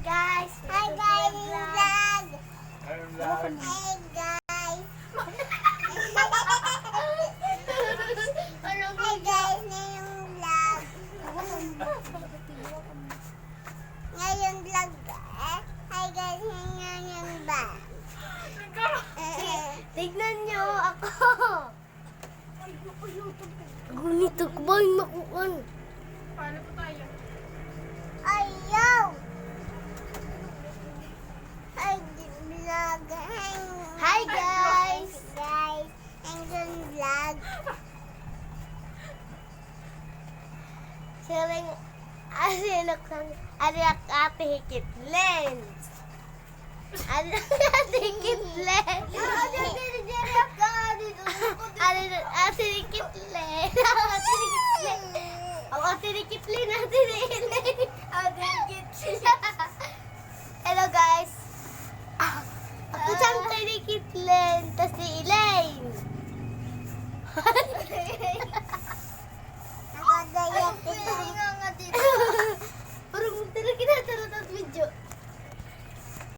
guys! Hi guys, vlog! Anong vlog? Hey guys! Hi guys, ngayong vlog. Ngayong vlog Hi guys, ngayong vlog. Tignan nyo ako! Gunit ako ba yung makuan? Paano po tayo? Ayaw! Hi vlog. Hi guys! Guys, ngayong vlog. Siling asinok ng anak ate hikit lens. Anak ate hikit lens. Anak ate hikit lens. Ang ate hikit lens natin Hello guys. Ako siyang tinikit lens. Tas si Elaine.